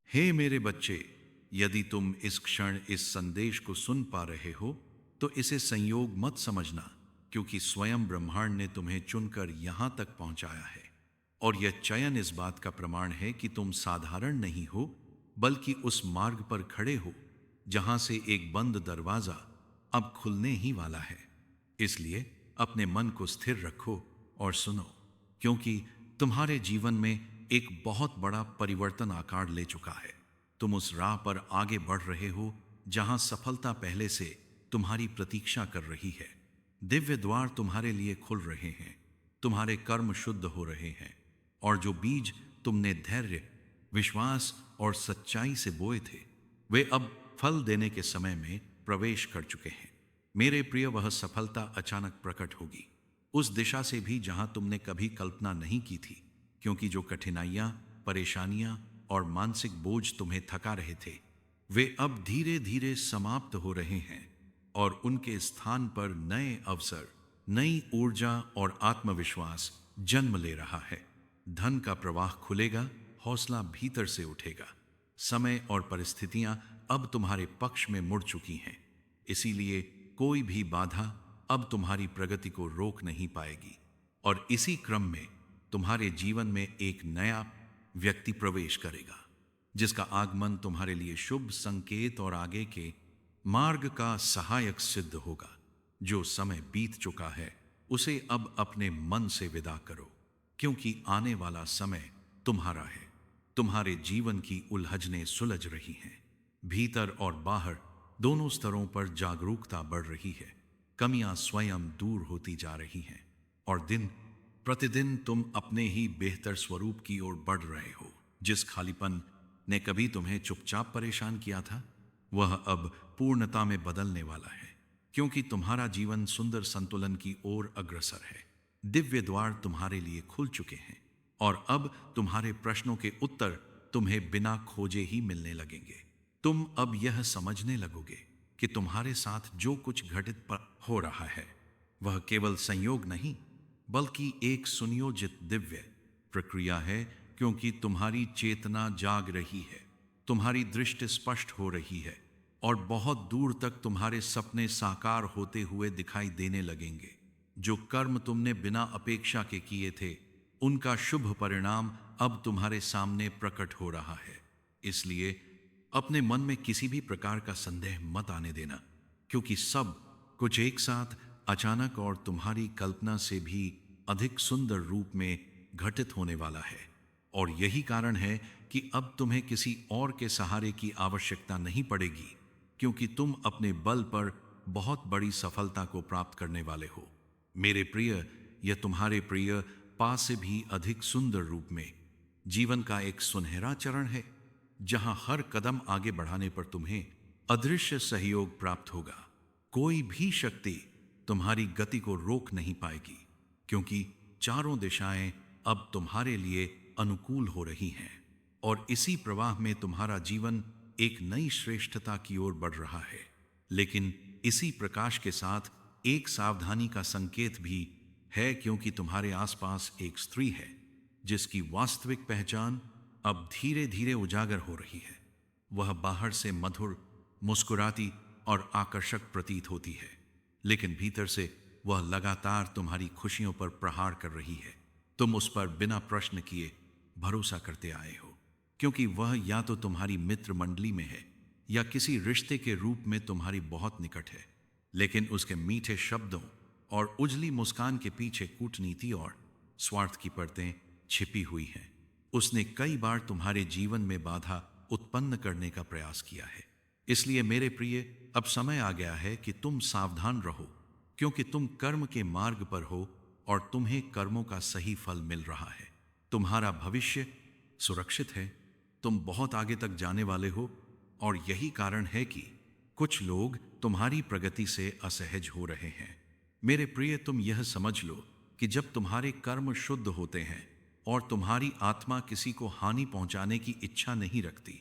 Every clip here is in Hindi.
हे मेरे बच्चे, यदि तुम इस क्षण इस संदेश को सुन पा रहे हो तो इसे संयोग मत समझना, क्योंकि स्वयं ब्रह्मांड ने तुम्हें चुनकर यहां तक पहुंचाया है। और यह चयन इस बात का प्रमाण है कि तुम साधारण नहीं हो, बल्कि उस मार्ग पर खड़े हो जहां से एक बंद दरवाजा अब खुलने ही वाला है। इसलिए अपने मन को स्थिर रखो और सुनो, क्योंकि तुम्हारे जीवन में एक बहुत बड़ा परिवर्तन आकार ले चुका है। तुम उस राह पर आगे बढ़ रहे हो जहां सफलता पहले से तुम्हारी प्रतीक्षा कर रही है। दिव्य द्वार तुम्हारे लिए खुल रहे हैं, तुम्हारे कर्म शुद्ध हो रहे हैं, और जो बीज तुमने धैर्य, विश्वास और सच्चाई से बोए थे, वे अब फल देने के समय में प्रवेश कर चुके हैं। मेरे प्रिय, वह सफलता अचानक प्रकट होगी, उस दिशा से भी जहां तुमने कभी कल्पना नहीं की थी, क्योंकि जो कठिनाइयां, परेशानियां और मानसिक बोझ तुम्हें थका रहे थे, वे अब धीरे धीरे समाप्त हो रहे हैं और उनके स्थान पर नए अवसर, नई ऊर्जा और आत्मविश्वास जन्म ले रहा है। धन का प्रवाह खुलेगा, हौसला भीतर से उठेगा। समय और परिस्थितियां अब तुम्हारे पक्ष में मुड़ चुकी हैं, इसीलिए कोई भी बाधा अब तुम्हारी प्रगति को रोक नहीं पाएगी। और इसी क्रम में तुम्हारे जीवन में एक नया व्यक्ति प्रवेश करेगा, जिसका आगमन तुम्हारे लिए शुभ संकेत और आगे के मार्ग का सहायक सिद्ध होगा। जो समय बीत चुका है उसे अब अपने मन से विदा करो, क्योंकि आने वाला समय तुम्हारा है। तुम्हारे जीवन की उलझनें सुलझ रही हैं, भीतर और बाहर दोनों स्तरों पर जागरूकता बढ़ रही है, कमियां स्वयं दूर होती जा रही हैं, और दिन प्रतिदिन तुम अपने ही बेहतर स्वरूप की ओर बढ़ रहे हो। जिस खालीपन ने कभी तुम्हें चुपचाप परेशान किया था, वह अब पूर्णता में बदलने वाला है, क्योंकि तुम्हारा जीवन सुंदर संतुलन की ओर अग्रसर है। दिव्य द्वार तुम्हारे लिए खुल चुके हैं, और अब तुम्हारे प्रश्नों के उत्तर तुम्हें बिना खोजे ही मिलने लगेंगे। तुम अब यह समझने लगोगे कि तुम्हारे साथ जो कुछ घटित हो रहा है वह केवल संयोग नहीं, बल्कि एक सुनियोजित दिव्य प्रक्रिया है, क्योंकि तुम्हारी चेतना जाग रही है, तुम्हारी दृष्टि स्पष्ट हो रही है, और बहुत दूर तक तुम्हारे सपने साकार होते हुए दिखाई देने लगेंगे। जो कर्म तुमने बिना अपेक्षा के किए थे, उनका शुभ परिणाम अब तुम्हारे सामने प्रकट हो रहा है। इसलिए अपने मन में किसी भी प्रकार का संदेह मत आने देना, क्योंकि सब कुछ एक साथ अचानक और तुम्हारी कल्पना से भी अधिक सुंदर रूप में घटित होने वाला है। और यही कारण है कि अब तुम्हें किसी और के सहारे की आवश्यकता नहीं पड़ेगी, क्योंकि तुम अपने बल पर बहुत बड़ी सफलता को प्राप्त करने वाले हो। मेरे प्रिय, यह तुम्हारे प्रिय पास से भी अधिक सुंदर रूप में जीवन का एक सुनहरा चरण है, जहां हर कदम आगे बढ़ाने पर तुम्हें अदृश्य सहयोग प्राप्त होगा। कोई भी शक्ति तुम्हारी गति को रोक नहीं पाएगी, क्योंकि चारों दिशाएं अब तुम्हारे लिए अनुकूल हो रही हैं, और इसी प्रवाह में तुम्हारा जीवन एक नई श्रेष्ठता की ओर बढ़ रहा है। लेकिन इसी प्रकाश के साथ एक सावधानी का संकेत भी है, क्योंकि तुम्हारे आसपास एक स्त्री है जिसकी वास्तविक पहचान अब धीरे धीरे उजागर हो रही है। वह बाहर से मधुर, मुस्कुराती और आकर्षक प्रतीत होती है, लेकिन भीतर से वह लगातार तुम्हारी खुशियों पर प्रहार कर रही है। तुम उस पर बिना प्रश्न किए भरोसा करते आए हो, क्योंकि वह या तो तुम्हारी मित्र मंडली में है या किसी रिश्ते के रूप में तुम्हारी बहुत निकट है। लेकिन उसके मीठे शब्दों और उजली मुस्कान के पीछे कूटनीति और स्वार्थ की परतें छिपी हुई हैं। उसने कई बार तुम्हारे जीवन में बाधा उत्पन्न करने का प्रयास किया है। इसलिए मेरे प्रिय, अब समय आ गया है कि तुम सावधान रहो, क्योंकि तुम कर्म के मार्ग पर हो और तुम्हें कर्मों का सही फल मिल रहा है। तुम्हारा भविष्य सुरक्षित है, तुम बहुत आगे तक जाने वाले हो, और यही कारण है कि कुछ लोग तुम्हारी प्रगति से असहज हो रहे हैं। मेरे प्रिय, तुम यह समझ लो कि जब तुम्हारे कर्म शुद्ध होते हैं और तुम्हारी आत्मा किसी को हानि पहुंचाने की इच्छा नहीं रखती,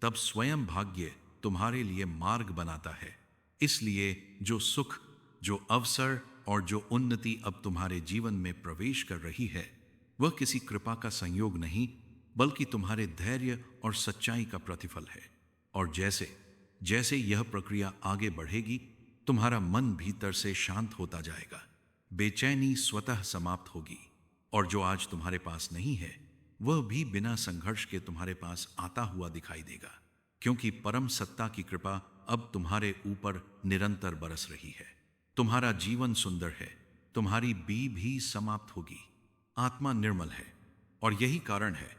तब स्वयं भाग्य तुम्हारे लिए मार्ग बनाता है। इसलिए जो सुख, जो अवसर और जो उन्नति अब तुम्हारे जीवन में प्रवेश कर रही है, वह किसी कृपा का संयोग नहीं, बल्कि तुम्हारे धैर्य और सच्चाई का प्रतिफल है। और जैसे जैसे यह प्रक्रिया आगे बढ़ेगी, तुम्हारा मन भीतर से शांत होता जाएगा, बेचैनी स्वतः समाप्त होगी, और जो आज तुम्हारे पास नहीं है वह भी बिना संघर्ष के तुम्हारे पास आता हुआ दिखाई देगा, क्योंकि परम सत्ता की कृपा अब तुम्हारे ऊपर निरंतर बरस रही है। तुम्हारा जीवन सुंदर है, तुम्हारी बी भी समाप्त होगी, आत्मा निर्मल है। और यही कारण है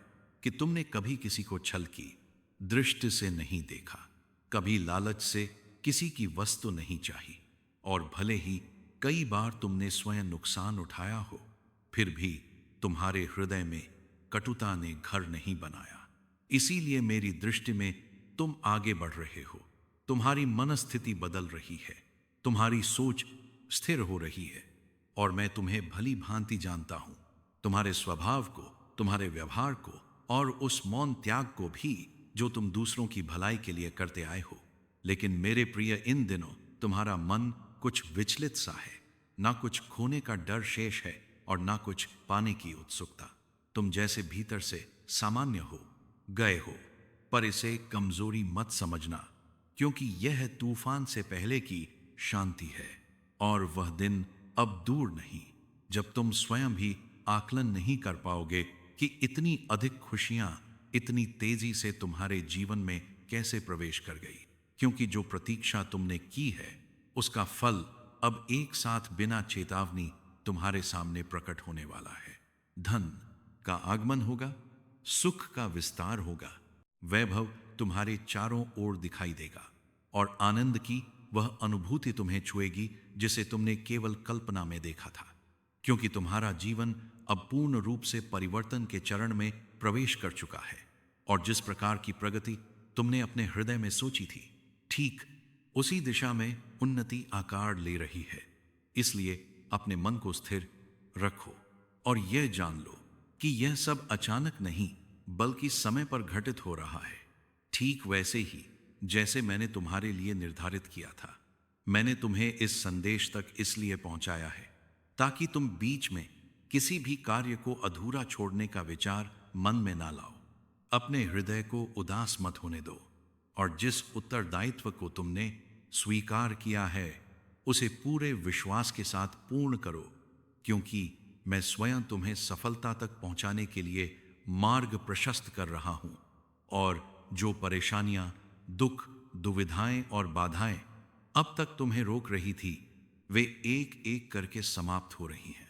कि तुमने कभी किसी को छल की दृष्टि से नहीं देखा, कभी लालच से किसी की वस्तु नहीं चाही, और भले ही कई बार तुमने स्वयं नुकसान उठाया हो, फिर भी तुम्हारे हृदय में कटुता ने घर नहीं बनाया। इसीलिए मेरी दृष्टि में तुम आगे बढ़ रहे हो, तुम्हारी मनस्थिति बदल रही है, तुम्हारी सोच स्थिर हो रही है, और मैं तुम्हें भली भांति जानता हूं, तुम्हारे स्वभाव को, तुम्हारे व्यवहार को, और उस मौन त्याग को भी जो तुम दूसरों की भलाई के लिए करते आए हो। लेकिन मेरे प्रिय, इन दिनों तुम्हारा मन कुछ विचलित सा है, ना कुछ खोने का डर शेष है और ना कुछ पाने की उत्सुकता। तुम जैसे भीतर से सामान्य हो गए हो, पर इसे कमजोरी मत समझना, क्योंकि यह तूफान से पहले की शांति है, और वह दिन अब दूर नहीं जब तुम स्वयं भी आकलन नहीं कर पाओगे कि इतनी अधिक खुशियां इतनी तेजी से तुम्हारे जीवन में कैसे प्रवेश कर गई। क्योंकि जो प्रतीक्षा तुमने की है उसका फल अब एक साथ बिना चेतावनी तुम्हारे सामने प्रकट होने वाला है। धन का आगमन होगा, सुख का विस्तार होगा, वैभव तुम्हारे चारों ओर दिखाई देगा, और आनंद की वह अनुभूति तुम्हें छुएगी जिसे तुमने केवल कल्पना में देखा था। क्योंकि तुम्हारा जीवन अब पूर्ण रूप से परिवर्तन के चरण में प्रवेश कर चुका है, और जिस प्रकार की प्रगति तुमने अपने हृदय में सोची थी, ठीक उसी दिशा में उन्नति आकार ले रही है। इसलिए अपने मन को स्थिर रखो और यह जान लो कि यह सब अचानक नहीं बल्कि समय पर घटित हो रहा है, ठीक वैसे ही जैसे मैंने तुम्हारे लिए निर्धारित किया था। मैंने तुम्हें इस संदेश तक इसलिए पहुंचाया है ताकि तुम बीच में किसी भी कार्य को अधूरा छोड़ने का विचार मन में ना लाओ। अपने हृदय को उदास मत होने दो, और जिस उत्तरदायित्व को तुमने स्वीकार किया है उसे पूरे विश्वास के साथ पूर्ण करो, क्योंकि मैं स्वयं तुम्हें सफलता तक पहुंचाने के लिए मार्ग प्रशस्त कर रहा हूं। और जो परेशानियां, दुख, दुविधाएं और बाधाएं अब तक तुम्हें रोक रही थी, वे एक एक करके समाप्त हो रही हैं।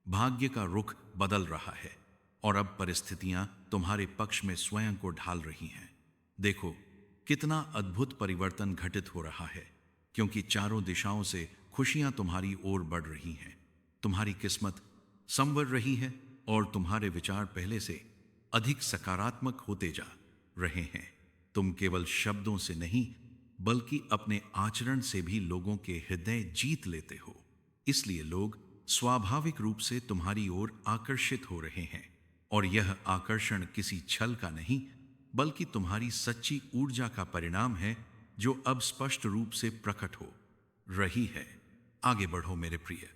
भाग्य का रुख बदल रहा है, और अब परिस्थितियां तुम्हारे पक्ष में स्वयं को ढाल रही हैं। देखो कितना अद्भुत परिवर्तन घटित हो रहा है, क्योंकि चारों दिशाओं से खुशियां तुम्हारी ओर बढ़ रही हैं। तुम्हारी किस्मत संवर रही है, और तुम्हारे विचार पहले से अधिक सकारात्मक होते जा रहे हैं। तुम केवल शब्दों से नहीं बल्कि अपने आचरण से भी लोगों के हृदय जीत लेते हो। इसलिए लोग स्वाभाविक रूप से तुम्हारी ओर आकर्षित हो रहे हैं, और यह आकर्षण किसी छल का नहीं बल्कि तुम्हारी सच्ची ऊर्जा का परिणाम है, जो अब स्पष्ट रूप से प्रकट हो रही है। आगे बढ़ो मेरे प्रिय,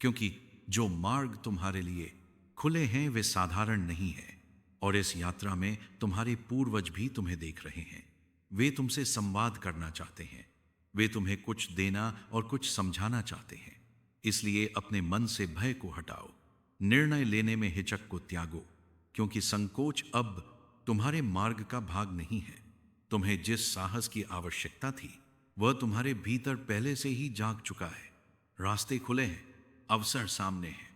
क्योंकि जो मार्ग तुम्हारे लिए खुले हैं वे साधारण नहीं है, और इस यात्रा में तुम्हारे पूर्वज भी तुम्हें देख रहे हैं। वे तुमसे संवाद करना चाहते हैं, वे तुम्हें कुछ देना और कुछ समझाना चाहते हैं। इसलिए अपने मन से भय को हटाओ, निर्णय लेने में हिचक को त्यागो, क्योंकि संकोच अब तुम्हारे मार्ग का भाग नहीं है। तुम्हें जिस साहस की आवश्यकता थी वह तुम्हारे भीतर पहले से ही जाग चुका है। रास्ते खुले हैं, अवसर सामने हैं,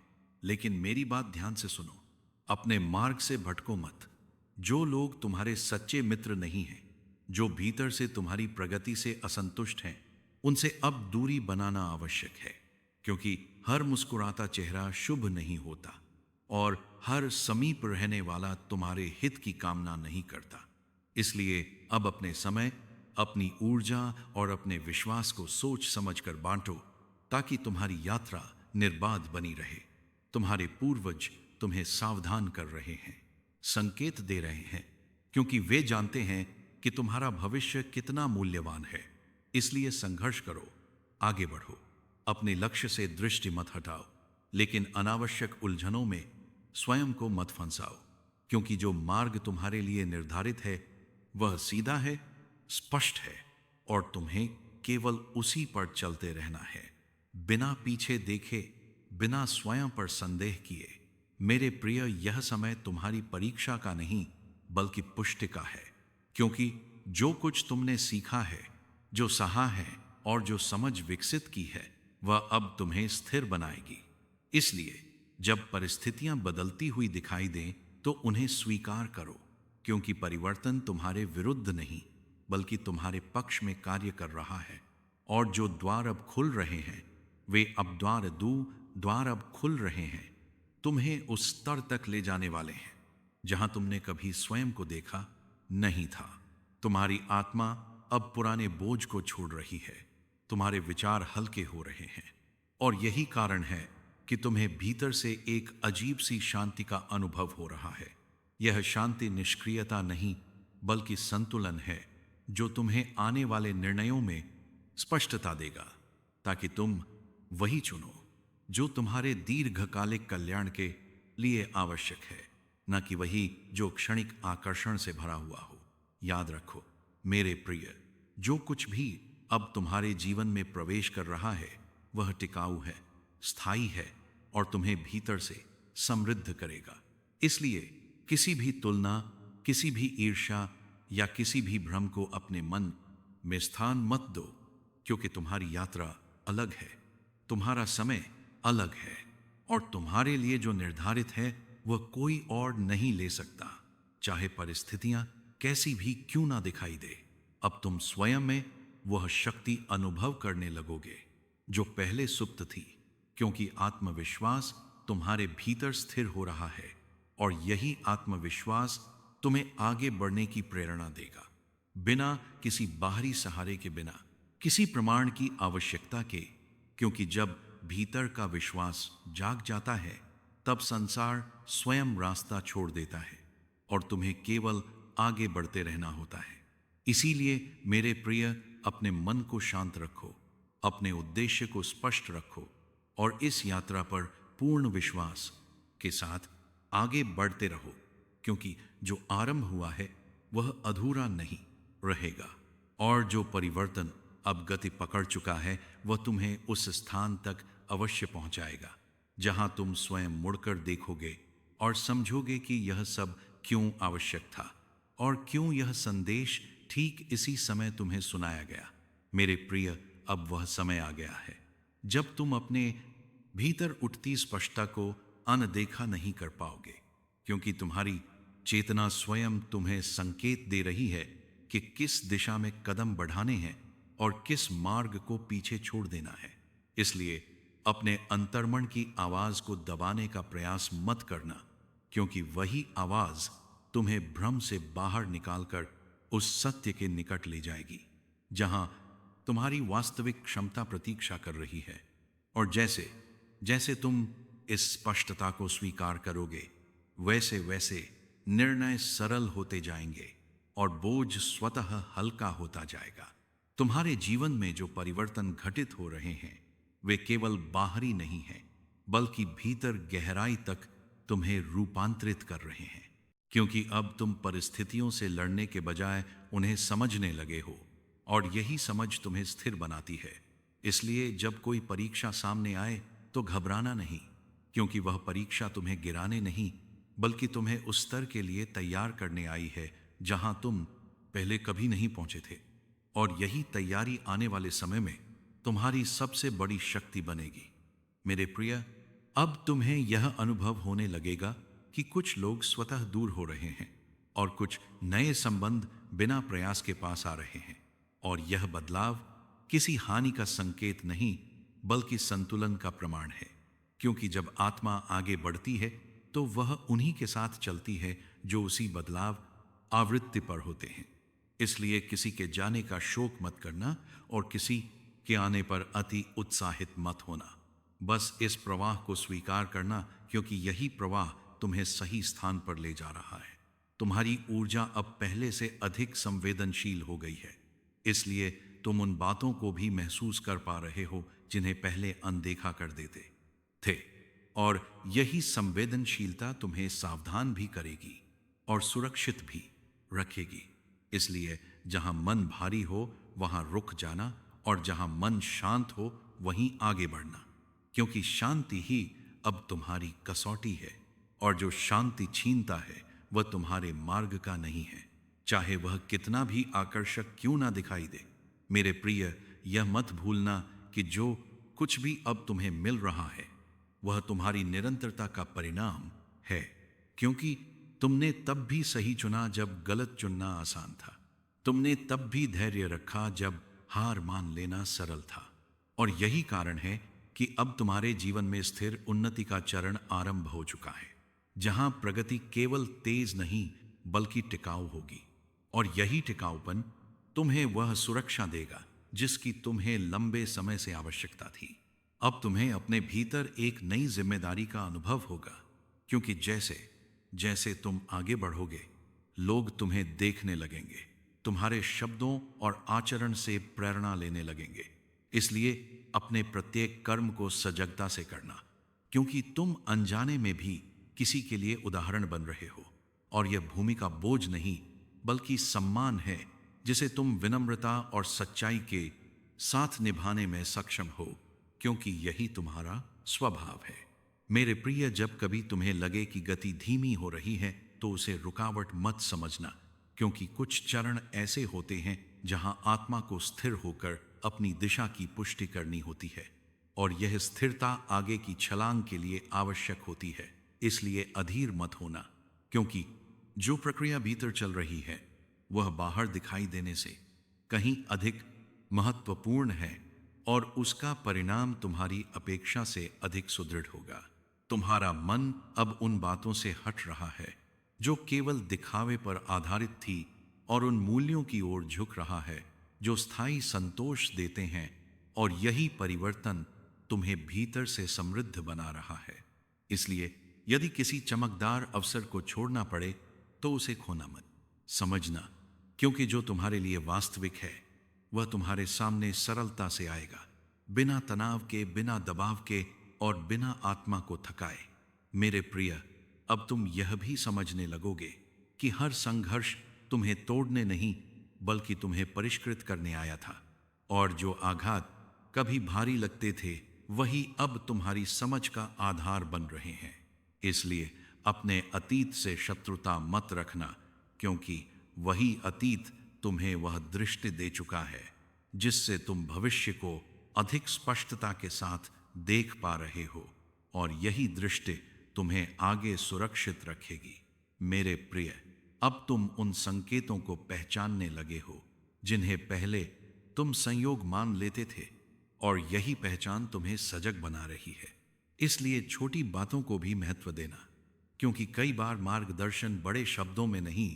लेकिन मेरी बात ध्यान से सुनो। अपने मार्ग से भटको मत। जो लोग तुम्हारे सच्चे मित्र नहीं हैं, जो भीतर से तुम्हारी प्रगति से असंतुष्ट हैं, उनसे अब दूरी बनाना आवश्यक है, क्योंकि हर मुस्कुराता चेहरा शुभ नहीं होता, और हर समीप रहने वाला तुम्हारे हित की कामना नहीं करता। इसलिए अब अपने समय, अपनी ऊर्जा और अपने विश्वास को सोच समझकर बांटो, ताकि तुम्हारी यात्रा निर्बाध बनी रहे। तुम्हारे पूर्वज तुम्हें सावधान कर रहे हैं, संकेत दे रहे हैं, क्योंकि वे जानते हैं कि तुम्हारा भविष्य कितना मूल्यवान है। इसलिए संघर्ष करो, आगे बढ़ो, अपने लक्ष्य से दृष्टि मत हटाओ, लेकिन अनावश्यक उलझनों में स्वयं को मत फंसाओ। क्योंकि जो मार्ग तुम्हारे लिए निर्धारित है वह सीधा है, स्पष्ट है, और तुम्हें केवल उसी पर चलते रहना है, बिना पीछे देखे, बिना स्वयं पर संदेह किए। मेरे प्रिय, यह समय तुम्हारी परीक्षा का नहीं बल्कि पुष्टि का है, क्योंकि जो कुछ तुमने सीखा है, जो सहा है और जो समझ विकसित की है, वह अब तुम्हें स्थिर बनाएगी। इसलिए जब परिस्थितियां बदलती हुई दिखाई दें तो उन्हें स्वीकार करो, क्योंकि परिवर्तन तुम्हारे विरुद्ध नहीं बल्कि तुम्हारे पक्ष में कार्य कर रहा है। और जो द्वार अब खुल रहे हैं वे अब द्वार अब खुल रहे हैं, तुम्हें उस स्तर तक ले जाने वाले हैं जहां तुमने कभी स्वयं को देखा नहीं था। तुम्हारी आत्मा अब पुराने बोझ को छोड़ रही है, तुम्हारे विचार हल्के हो रहे हैं, और यही कारण है कि तुम्हें भीतर से एक अजीब सी शांति का अनुभव हो रहा है। यह शांति निष्क्रियता नहीं बल्कि संतुलन है, जो तुम्हें आने वाले निर्णयों में स्पष्टता देगा, ताकि तुम वही चुनो जो तुम्हारे दीर्घकालिक कल्याण के लिए आवश्यक है, न कि वही जो क्षणिक आकर्षण से भरा हुआ हो। याद रखो मेरे प्रिय, जो कुछ भी अब तुम्हारे जीवन में प्रवेश कर रहा है वह टिकाऊ है, स्थायी है और तुम्हें भीतर से समृद्ध करेगा। इसलिए किसी भी तुलना, किसी भी ईर्ष्या या किसी भी भ्रम को अपने मन में स्थान मत दो, क्योंकि तुम्हारी यात्रा अलग है, तुम्हारा समय अलग है, और तुम्हारे लिए जो निर्धारित है वह कोई और नहीं ले सकता, चाहे परिस्थितियां कैसी भी क्यों ना दिखाई दे। अब तुम स्वयं में वह शक्ति अनुभव करने लगोगे जो पहले सुप्त थी, क्योंकि आत्मविश्वास तुम्हारे भीतर स्थिर हो रहा है, और यही आत्मविश्वास तुम्हें आगे बढ़ने की प्रेरणा देगा, बिना किसी बाहरी सहारे के, बिना किसी प्रमाण की आवश्यकता के। क्योंकि जब भीतर का विश्वास जाग जाता है तब संसार स्वयं रास्ता छोड़ देता है और तुम्हें केवल आगे बढ़ते रहना होता है। इसीलिए मेरे प्रिय, अपने मन को शांत रखो, अपने उद्देश्य को स्पष्ट रखो और इस यात्रा पर पूर्ण विश्वास के साथ आगे बढ़ते रहो, क्योंकि जो आरंभ हुआ है वह अधूरा नहीं रहेगा, और जो परिवर्तन अब गति पकड़ चुका है वह तुम्हें उस स्थान तक अवश्य पहुंचाएगा जहां तुम स्वयं मुड़कर देखोगे और समझोगे कि यह सब क्यों आवश्यक था और क्यों यह संदेश ठीक इसी समय तुम्हें सुनाया गया। मेरे प्रिय, अब वह समय आ गया है जब तुम अपने भीतर उठती स्पष्टता को अनदेखा नहीं कर पाओगे, क्योंकि तुम्हारी चेतना स्वयं तुम्हें संकेत दे रही है कि किस दिशा में कदम बढ़ाने हैं और किस मार्ग को पीछे छोड़ देना है। इसलिए अपने अंतर्मन की आवाज को दबाने का प्रयास मत करना, क्योंकि वही आवाज तुम्हें भ्रम से बाहर निकालकर उस सत्य के निकट ले जाएगी जहां तुम्हारी वास्तविक क्षमता प्रतीक्षा कर रही है। और जैसे जैसे तुम इस स्पष्टता को स्वीकार करोगे, वैसे वैसे निर्णय सरल होते जाएंगे और बोझ स्वतः हल्का होता जाएगा। तुम्हारे जीवन में जो परिवर्तन घटित हो रहे हैं वे केवल बाहरी नहीं हैं, बल्कि भीतर गहराई तक तुम्हें रूपांतरित कर रहे हैं, क्योंकि अब तुम परिस्थितियों से लड़ने के बजाय उन्हें समझने लगे हो, और यही समझ तुम्हें स्थिर बनाती है। इसलिए जब कोई परीक्षा सामने आए तो घबराना नहीं, क्योंकि वह परीक्षा तुम्हें गिराने नहीं बल्कि तुम्हें उस स्तर के लिए तैयार करने आई है जहां तुम पहले कभी नहीं पहुंचे थे। और यही तैयारी आने वाले समय में तुम्हारी सबसे बड़ी शक्ति बनेगी। मेरे प्रिय, अब तुम्हें यह अनुभव होने लगेगा कि कुछ लोग स्वतः दूर हो रहे हैं और कुछ नए संबंध बिना प्रयास के पास आ रहे हैं, और यह बदलाव किसी हानि का संकेत नहीं बल्कि संतुलन का प्रमाण है, क्योंकि जब आत्मा आगे बढ़ती है तो वह उन्हीं के साथ चलती है जो उसी बदलाव आवृत्ति पर होते हैं। इसलिए किसी के जाने का शोक मत करना और किसी के आने पर अति उत्साहित मत होना। बस इस प्रवाह को स्वीकार करना, क्योंकि यही प्रवाह तुम्हें सही स्थान पर ले जा रहा है। तुम्हारी ऊर्जा अब पहले से अधिक संवेदनशील हो गई है, इसलिए तुम उन बातों को भी महसूस कर पा रहे हो जिन्हें पहले अनदेखा कर देते थे, और यही संवेदनशीलता तुम्हें सावधान भी करेगी। और सुरक्षित भी रखेगी। इसलिए जहां मन भारी हो वहां रुक जाना और जहां मन शांत हो वहीं आगे बढ़ना, क्योंकि शांति ही अब तुम्हारी कसौटी है, और जो शांति छीनता है वह तुम्हारे मार्ग का नहीं है, चाहे वह कितना भी आकर्षक क्यों ना दिखाई दे। मेरे प्रिय, यह मत भूलना कि जो कुछ भी अब तुम्हें मिल रहा है वह तुम्हारी निरंतरता का परिणाम है, क्योंकि तुमने तब भी सही चुना जब गलत चुनना आसान था। तुमने तब भी धैर्य रखा जब हार मान लेना सरल था। और यही कारण है कि अब तुम्हारे जीवन में स्थिर उन्नति का चरण आरंभ हो चुका है, जहां प्रगति केवल तेज नहीं बल्कि टिकाऊ होगी। और यही टिकाऊपन तुम्हें वह सुरक्षा देगा जिसकी तुम्हें लंबे समय से आवश्यकता थी। अब तुम्हें अपने भीतर एक नई जिम्मेदारी का अनुभव होगा, क्योंकि जैसे जैसे तुम आगे बढ़ोगे लोग तुम्हें देखने लगेंगे, तुम्हारे शब्दों और आचरण से प्रेरणा लेने लगेंगे। इसलिए अपने प्रत्येक कर्म को सजगता से करना, क्योंकि तुम अनजाने में भी किसी के लिए उदाहरण बन रहे हो। और यह भूमि का बोझ नहीं बल्कि सम्मान है जिसे तुम विनम्रता और सच्चाई के साथ निभाने में सक्षम हो, क्योंकि यही तुम्हारा स्वभाव है। मेरे प्रिय, जब कभी तुम्हें लगे कि गति धीमी हो रही है तो उसे रुकावट मत समझना, क्योंकि कुछ चरण ऐसे होते हैं जहां आत्मा को स्थिर होकर अपनी दिशा की पुष्टि करनी होती है, और यह स्थिरता आगे की छलांग के लिए आवश्यक होती है। इसलिए अधीर मत होना, क्योंकि जो प्रक्रिया भीतर चल रही है वह बाहर दिखाई देने से कहीं अधिक महत्वपूर्ण है, और उसका परिणाम तुम्हारी अपेक्षा से अधिक सुदृढ़ होगा। तुम्हारा मन अब उन बातों से हट रहा है जो केवल दिखावे पर आधारित थी, और उन मूल्यों की ओर झुक रहा है जो स्थायी संतोष देते हैं। और यही परिवर्तन तुम्हें भीतर से समृद्ध बना रहा है। इसलिए यदि किसी चमकदार अवसर को छोड़ना पड़े तो उसे खोना मत समझना, क्योंकि जो तुम्हारे लिए वास्तविक है वह तुम्हारे सामने सरलता से आएगा, बिना तनाव के, बिना दबाव के और बिना आत्मा को थकाए। मेरे प्रिय, अब तुम यह भी समझने लगोगे कि हर संघर्ष तुम्हें तोड़ने नहीं बल्कि तुम्हें परिष्कृत करने आया था, और जो आघात कभी भारी लगते थे वही अब तुम्हारी समझ का आधार बन रहे हैं। इसलिए अपने अतीत से शत्रुता मत रखना, क्योंकि वही अतीत तुम्हें वह दृष्टि दे चुका है जिससे तुम भविष्य को अधिक स्पष्टता के साथ देख पा रहे हो, और यही दृष्टि तुम्हें आगे सुरक्षित रखेगी। मेरे प्रिय, अब तुम उन संकेतों को पहचानने लगे हो जिन्हें पहले तुम संयोग मान लेते थे, और यही पहचान तुम्हें सजग बना रही है। इसलिए छोटी बातों को भी महत्व देना, क्योंकि कई बार मार्गदर्शन बड़े शब्दों में नहीं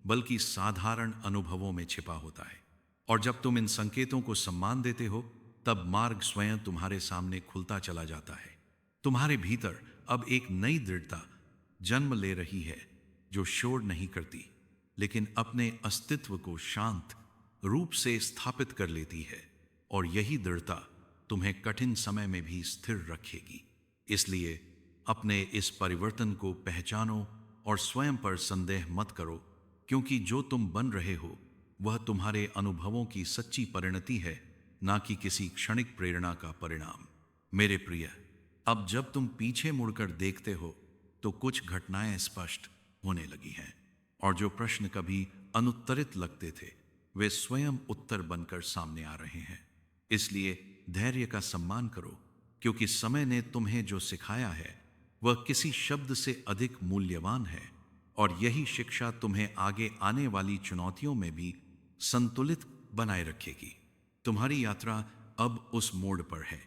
बल्कि साधारण अनुभवों में छिपा होता है। और जब तुम इन संकेतों को सम्मान देते हो तब मार्ग स्वयं तुम्हारे सामने खुलता चला जाता है। तुम्हारे भीतर अब एक नई दृढ़ता जन्म ले रही है जो शोर नहीं करती, लेकिन अपने अस्तित्व को शांत रूप से स्थापित कर लेती है, और यही दृढ़ता तुम्हें कठिन समय में भी स्थिर रखेगी। इसलिए अपने इस परिवर्तन को पहचानो और स्वयं पर संदेह मत करो, क्योंकि जो तुम बन रहे हो वह तुम्हारे अनुभवों की सच्ची परिणति है, ना कि किसी क्षणिक प्रेरणा का परिणाम। मेरे प्रिय, अब जब तुम पीछे मुड़कर देखते हो तो कुछ घटनाएं स्पष्ट होने लगी हैं, और जो प्रश्न कभी अनुत्तरित लगते थे वे स्वयं उत्तर बनकर सामने आ रहे हैं। इसलिए धैर्य का सम्मान करो, क्योंकि समय ने तुम्हें जो सिखाया है वह किसी शब्द से अधिक मूल्यवान है, और यही शिक्षा तुम्हें आगे आने वाली चुनौतियों में भी संतुलित बनाए रखेगी। तुम्हारी यात्रा अब उस मोड़ पर है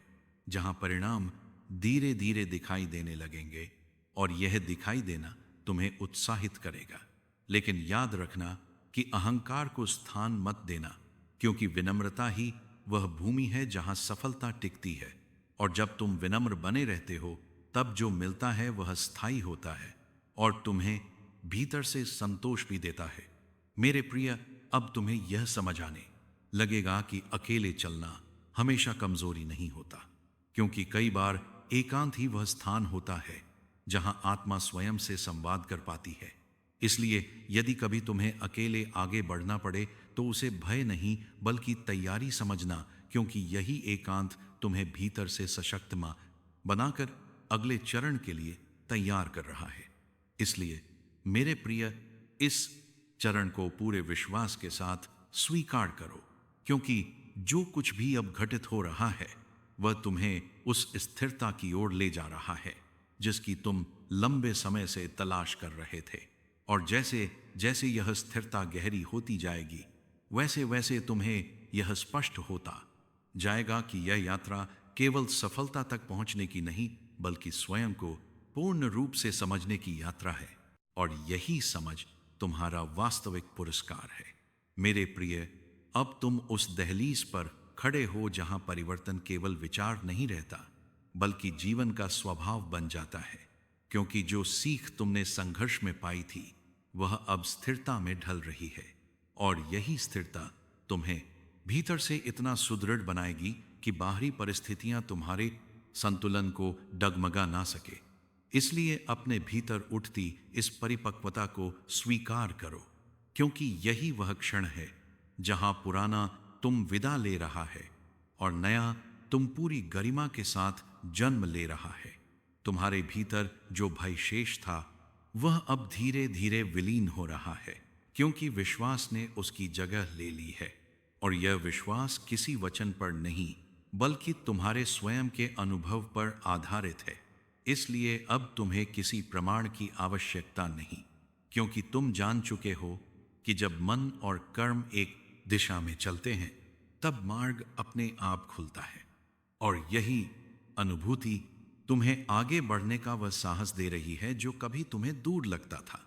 जहां परिणाम धीरे धीरे दिखाई देने लगेंगे, और यह दिखाई देना तुम्हें उत्साहित करेगा। लेकिन याद रखना कि अहंकार को स्थान मत देना, क्योंकि विनम्रता ही वह भूमि है जहां सफलता टिकती है, और जब तुम विनम्र बने रहते हो तब जो मिलता है वह स्थायी होता है और तुम्हें भीतर से संतोष भी देता है। मेरे प्रिय, अब तुम्हें यह समझ आने लगेगा कि अकेले चलना हमेशा कमजोरी नहीं होता, क्योंकि कई बार एकांत ही वह स्थान होता है जहां आत्मा स्वयं से संवाद कर पाती है। इसलिए यदि कभी तुम्हें अकेले आगे बढ़ना पड़े तो उसे भय नहीं बल्कि तैयारी समझना, क्योंकि यही एकांत तुम्हें भीतर से सशक्त मां बनाकर अगले चरण के लिए तैयार कर रहा है। इसलिए मेरे प्रिय, इस चरण को पूरे विश्वास के साथ स्वीकार करो, क्योंकि जो कुछ भी अब घटित हो रहा है वह तुम्हें उस स्थिरता की ओर ले जा रहा है जिसकी तुम लंबे समय से तलाश कर रहे थे। और जैसे जैसे यह स्थिरता गहरी होती जाएगी, वैसे वैसे तुम्हें यह स्पष्ट होता जाएगा कि यह यात्रा केवल सफलता तक पहुंचने की नहीं, बल्कि स्वयं को पूर्ण रूप से समझने की यात्रा है। और यही समझ तुम्हारा वास्तविक पुरस्कार है। मेरे प्रिय, अब तुम उस दहलीज पर खड़े हो जहां परिवर्तन केवल विचार नहीं रहता, बल्कि जीवन का स्वभाव बन जाता है। क्योंकि जो सीख तुमने संघर्ष में पाई थी वह अब स्थिरता में ढल रही है। और यही स्थिरता तुम्हें भीतर से इतना सुदृढ़ बनाएगी कि बाहरी परिस्थितियां तुम्हारे संतुलन को डगमगा ना सके। इसलिए अपने भीतर उठती इस परिपक्वता को स्वीकार करो, क्योंकि यही वह क्षण है जहां पुराना तुम विदा ले रहा है और नया तुम पूरी गरिमा के साथ जन्म ले रहा है। तुम्हारे भीतर जो भय शेष था वह अब धीरे धीरे विलीन हो रहा है, क्योंकि विश्वास ने उसकी जगह ले ली है। और यह विश्वास किसी वचन पर नहीं, बल्कि तुम्हारे स्वयं के अनुभव पर आधारित है। इसलिए अब तुम्हें किसी प्रमाण की आवश्यकता नहीं, क्योंकि तुम जान चुके हो कि जब मन और कर्म एक दिशा में चलते हैं तब मार्ग अपने आप खुलता है। और यही अनुभूति तुम्हें आगे बढ़ने का वह साहस दे रही है जो कभी तुम्हें दूर लगता था।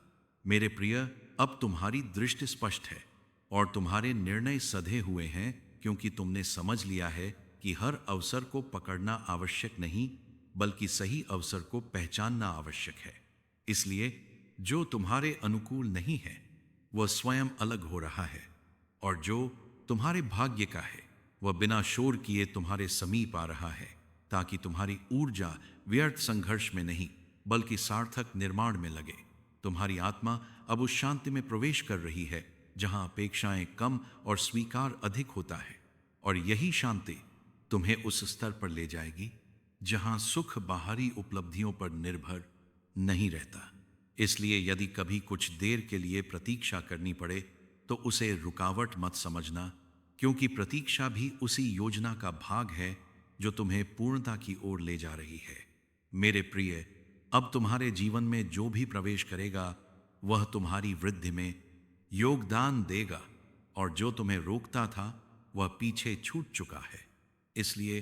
मेरे प्रिय, अब तुम्हारी दृष्टि स्पष्ट है और तुम्हारे निर्णय सधे हुए हैं, क्योंकि तुमने समझ लिया है कि हर अवसर को पकड़ना आवश्यक नहीं, बल्कि सही अवसर को पहचानना आवश्यक है। इसलिए जो तुम्हारे अनुकूल नहीं है वह स्वयं अलग हो रहा है, और जो तुम्हारे भाग्य का है वह बिना शोर किए तुम्हारे समीप आ रहा है, ताकि तुम्हारी ऊर्जा व्यर्थ संघर्ष में नहीं बल्कि सार्थक निर्माण में लगे। तुम्हारी आत्मा अब उस शांति में प्रवेश कर रही है जहां अपेक्षाएं कम और स्वीकार अधिक होता है। और यही शांति तुम्हें उस स्तर पर ले जाएगी जहां सुख बाहरी उपलब्धियों पर निर्भर नहीं रहता। इसलिए यदि कभी कुछ देर के लिए प्रतीक्षा करनी पड़े तो उसे रुकावट मत समझना, क्योंकि प्रतीक्षा भी उसी योजना का भाग है जो तुम्हें पूर्णता की ओर ले जा रही है। मेरे प्रिय, अब तुम्हारे जीवन में जो भी प्रवेश करेगा वह तुम्हारी वृद्धि में योगदान देगा, और जो तुम्हें रोकता था वह पीछे छूट चुका है। इसलिए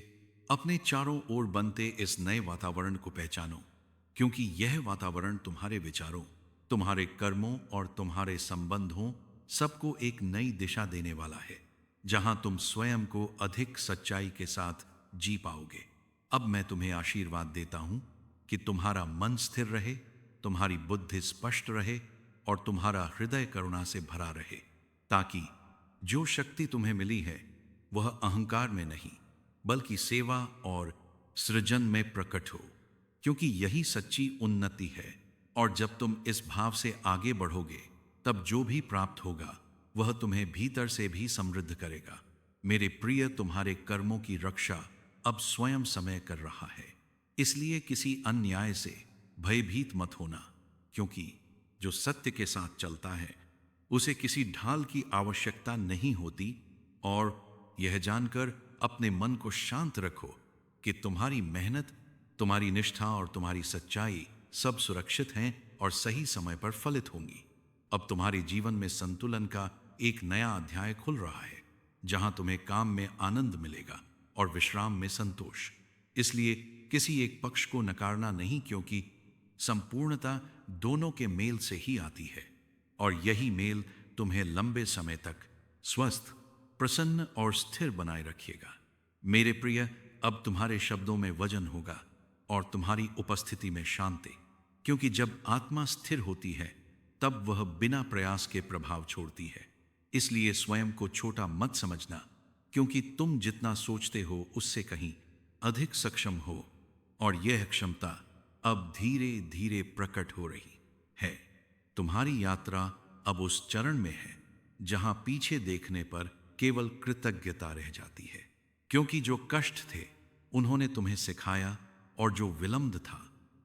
अपने चारों ओर बनते इस नए वातावरण को पहचानो, क्योंकि यह वातावरण तुम्हारे विचारों, तुम्हारे कर्मों और तुम्हारे संबंधों सबको एक नई दिशा देने वाला है, जहां तुम स्वयं को अधिक सच्चाई के साथ जी पाओगे। अब मैं तुम्हें आशीर्वाद देता हूं कि तुम्हारा मन स्थिर रहे, तुम्हारी बुद्धि स्पष्ट रहे और तुम्हारा हृदय करुणा से भरा रहे, ताकि जो शक्ति तुम्हें मिली है वह अहंकार में नहीं बल्कि सेवा और सृजन में प्रकट हो, क्योंकि यही सच्ची उन्नति है। और जब तुम इस भाव से आगे बढ़ोगे तब जो भी प्राप्त होगा वह तुम्हें भीतर से भी समृद्ध करेगा। मेरे प्रिय, तुम्हारे कर्मों की रक्षा अब स्वयं समय कर रहा है। इसलिए किसी अन्याय से भयभीत मत होना, क्योंकि जो सत्य के साथ चलता है उसे किसी ढाल की आवश्यकता नहीं होती। और यह जानकर अपने मन को शांत रखो कि तुम्हारी मेहनत, तुम्हारी निष्ठा और तुम्हारी सच्चाई सब सुरक्षित हैं और सही समय पर फलित होंगी। अब तुम्हारे जीवन में संतुलन का एक नया अध्याय खुल रहा है, जहां तुम्हें काम में आनंद मिलेगा और विश्राम में संतोष। इसलिए किसी एक पक्ष को नकारना नहीं, क्योंकि संपूर्णता दोनों के मेल से ही आती है, और यही मेल तुम्हें लंबे समय तक स्वस्थ, प्रसन्न और स्थिर बनाए रखिएगा। मेरे प्रिय, अब तुम्हारे शब्दों में वजन होगा और तुम्हारी उपस्थिति में शांति, क्योंकि जब आत्मा स्थिर होती है तब वह बिना प्रयास के प्रभाव छोड़ती है। इसलिए स्वयं को छोटा मत समझना, क्योंकि तुम जितना सोचते हो उससे कहीं अधिक सक्षम हो, और यह क्षमता अब धीरे धीरे प्रकट हो रही है। तुम्हारी यात्रा अब उस चरण में है जहां पीछे देखने पर केवल कृतज्ञता रह जाती है, क्योंकि जो कष्ट थे उन्होंने तुम्हें सिखाया और जो विलंब था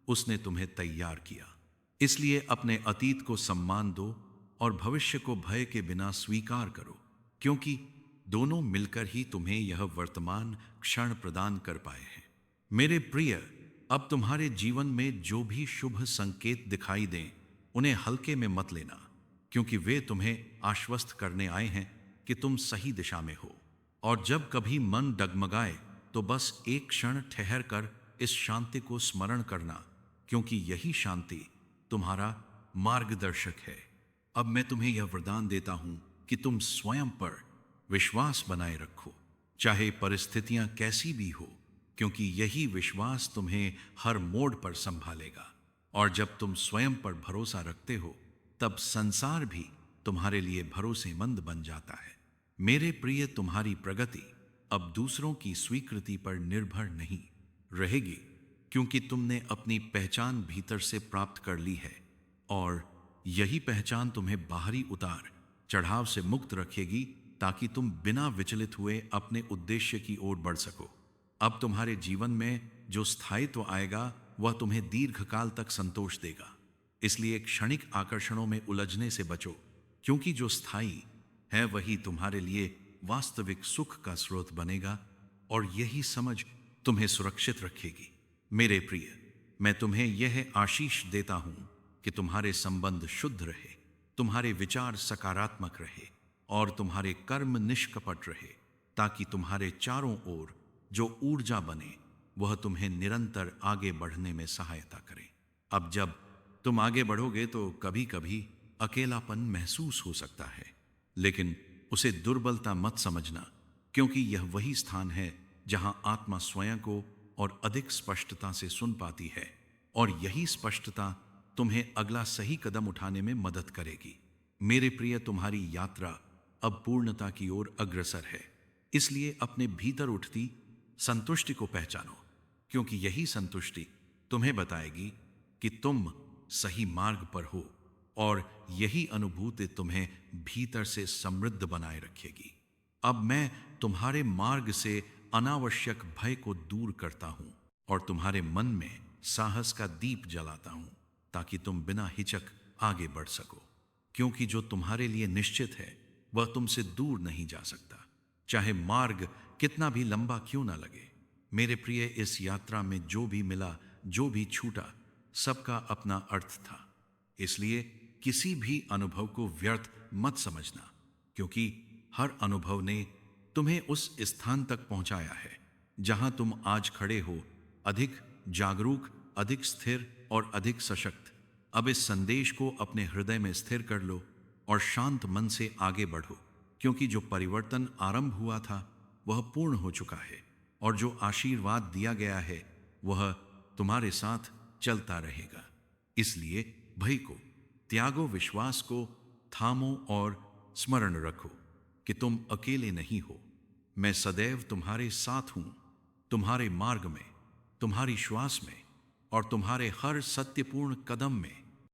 उसने तुम्हें तैयार किया। इसलिए अपने अतीत को सम्मान दो और भविष्य को भय के बिना स्वीकार करो, क्योंकि दोनों मिलकर ही तुम्हें यह वर्तमान क्षण प्रदान कर पाए हैं। मेरे प्रिय, अब तुम्हारे जीवन में जो भी शुभ संकेत दिखाई दें उन्हें हल्के में मत लेना, क्योंकि वे तुम्हें आश्वस्त करने आए हैं कि तुम सही दिशा में हो। और जब कभी मन डगमगाए तो बस एक क्षण ठहर कर इस शांति को स्मरण करना, क्योंकि यही शांति तुम्हारा मार्गदर्शक है। अब मैं तुम्हें यह वरदान देता हूं कि तुम स्वयं पर विश्वास बनाए रखो, चाहे परिस्थितियां कैसी भी हो, क्योंकि यही विश्वास तुम्हें हर मोड़ पर संभालेगा। और जब तुम स्वयं पर भरोसा रखते हो तब संसार भी तुम्हारे लिए भरोसेमंद बन जाता है। मेरे प्रिय, तुम्हारी प्रगति अब दूसरों की स्वीकृति पर निर्भर नहीं रहेगी, क्योंकि तुमने अपनी पहचान भीतर से प्राप्त कर ली है और यही पहचान तुम्हें बाहरी उतार चढ़ाव से मुक्त रखेगी, ताकि तुम बिना विचलित हुए अपने उद्देश्य की ओर बढ़ सको। अब तुम्हारे जीवन में जो स्थायित्व आएगा वह तुम्हें दीर्घकाल तक संतोष देगा। इसलिए क्षणिक आकर्षणों में उलझने से बचो, क्योंकि जो स्थायी है वही तुम्हारे लिए वास्तविक सुख का स्रोत बनेगा और यही समझ तुम्हें सुरक्षित रखेगी। मेरे प्रिय, मैं तुम्हें यह आशीष देता हूं कि तुम्हारे संबंध शुद्ध रहे, तुम्हारे विचार सकारात्मक रहे और तुम्हारे कर्म निष्कपट रहे, ताकि तुम्हारे चारों ओर जो ऊर्जा बने वह तुम्हें निरंतर आगे बढ़ने में सहायता करे। अब जब तुम आगे बढ़ोगे तो कभी कभी अकेलापन महसूस हो सकता है, लेकिन उसे दुर्बलता मत समझना, क्योंकि यह वही स्थान है जहां आत्मा स्वयं को और अधिक स्पष्टता से सुन पाती है, और यही स्पष्टता तुम्हें अगला सही कदम उठाने में मदद करेगी। मेरे प्रिय, तुम्हारी यात्रा अब पूर्णता की ओर अग्रसर है। इसलिए अपने भीतर उठती संतुष्टि को पहचानो, क्योंकि यही संतुष्टि तुम्हें बताएगी कि तुम सही मार्ग पर हो, और यही अनुभूति तुम्हें भीतर से समृद्ध बनाए रखेगी। अब मैं तुम्हारे मार्ग से अनावश्यक भय को दूर करता हूं और तुम्हारे मन में साहस का दीप जलाता हूं, ताकि तुम बिना हिचक आगे बढ़ सको, क्योंकि जो तुम्हारे लिए निश्चित है वह तुमसे दूर नहीं जा सकता, चाहे मार्ग कितना भी लंबा क्यों ना लगे। मेरे प्रिय, इस यात्रा में जो भी मिला, जो भी छूटा, सबका अपना अर्थ था। इसलिए किसी भी अनुभव को व्यर्थ मत समझना, क्योंकि हर अनुभव ने तुम्हें उस स्थान तक पहुंचाया है जहां तुम आज खड़े हो, अधिक जागरूक, अधिक स्थिर और अधिक सशक्त। अब इस संदेश को अपने हृदय में स्थिर कर लो और शांत मन से आगे बढ़ो, क्योंकि जो परिवर्तन आरंभ हुआ था वह पूर्ण हो चुका है, और जो आशीर्वाद दिया गया है वह तुम्हारे साथ चलता रहेगा। इसलिए भय को त्यागो, विश्वास को थामो और स्मरण रखो कि तुम अकेले नहीं हो। मैं सदैव तुम्हारे साथ हूं, तुम्हारे मार्ग में, तुम्हारी श्वास में और तुम्हारे हर सत्यपूर्ण कदम में।